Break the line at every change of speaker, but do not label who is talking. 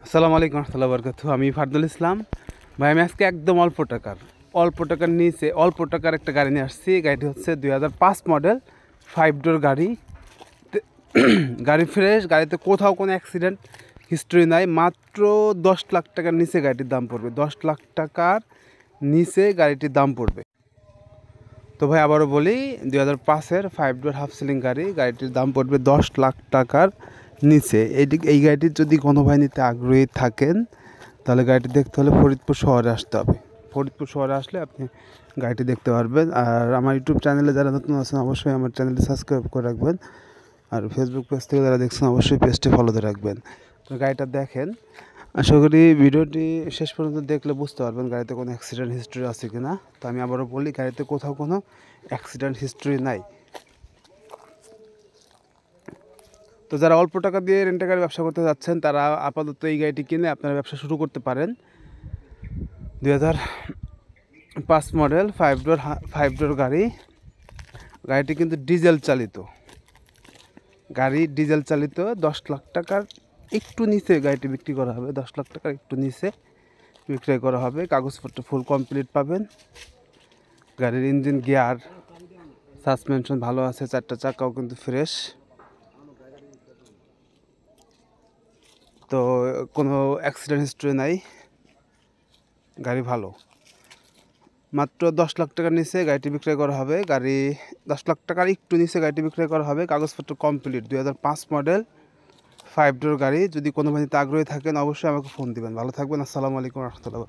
আসসালামু আলাইকুম রহমতুল্লাহ বরকাতুহু। আমি ফারদুল ইসলাম। ভাই আমি আজকে একদম অল্প টাকার নিচে অল্প টাকার একটা গাড়ি নিয়ে আসছি। গাড়িটি হচ্ছে 2005 মডেল 5 ডোর গাড়ি। গাড়ি ফ্রেশ, গাড়িতে কোথাও কোনো অ্যাক্সিডেন্ট হিস্ট্রি নাই। মাত্র 10 লাখ টাকার নিচে গাড়িটির দাম পড়বে। 10 লাখ টাকার নিচে গাড়িটির দাম পড়বে। তো ভাই আবারও বলি, 2005-এর 5 ডোর হাফ সিলিং গাড়ি, গাড়িটির দাম পড়বে 10 লাখ টাকার নিচে। এই গাড়িটির যদি কোনো ভাই নিতে আগ্রহী থাকেন তাহলে গাড়িটি দেখতে হলে ফরিদপুর শহরে আসতে হবে। ফরিদপুর শহরে আসলে আপনি গাড়িটি দেখতে পারবেন। আর আমার ইউটিউব চ্যানেলে যারা নতুন আছেন অবশ্যই আমার চ্যানেলটি সাবস্ক্রাইব করে রাখবেন। আর ফেসবুক পেজ থেকে যারা দেখছেন অবশ্যই পেজটি ফলোতে রাখবেন। তো গাড়িটা দেখেন, আশা করি ভিডিওটি শেষ পর্যন্ত দেখলে বুঝতে পারবেন গাড়িতে কোনো অ্যাক্সিডেন্ট হিস্ট্রি আছে কি না। তো আমি আবারও বলি, গাড়িতে কোথাও কোনো অ্যাক্সিডেন্ট হিস্ট্রি নাই। তো যারা অল্প টাকা দিয়ে রেন্টে গাড়ি ব্যবসা করতে যাচ্ছেন তারা আপাতত এই গাড়িটি কিনে আপনারা ব্যবসা শুরু করতে পারেন। 2005 মডেল 5 ডোর গাড়ি। গাড়িটি কিন্তু ডিজেল চালিত গাড়ি, 10 লাখ টাকার একটু নিচে গাড়িটি বিক্রি করা হবে। 10 লাখ টাকার একটু নিচে বিক্রয় করা হবে। কাগজপত্র ফুল কমপ্লিট পাবেন। গাড়ির ইঞ্জিন, গিয়ার, সাসপেনশন ভালো আছে। 4টা চাকাও কিন্তু ফ্রেশ। তো কোনো অ্যাক্সিডেন্ট হিস্ট্রি নাই, গাড়ি ভালো। মাত্র 10 লাখ টাকার নিচে গাড়িটি বিক্রয় করা হবে। 10 লাখ টাকার একটু নিচে গাড়িটি বিক্রয় করা হবে। কাগজপত্র কমপ্লিট। 2005 মডেল 5 ডোর গাড়ি। যদি কোনো ভাইতে আগ্রহী থাকেন অবশ্যই আমাকে ফোন দিবেন। ভালো থাকবেন। আসসালামু আলাইকুম রহমতুল্লাহ।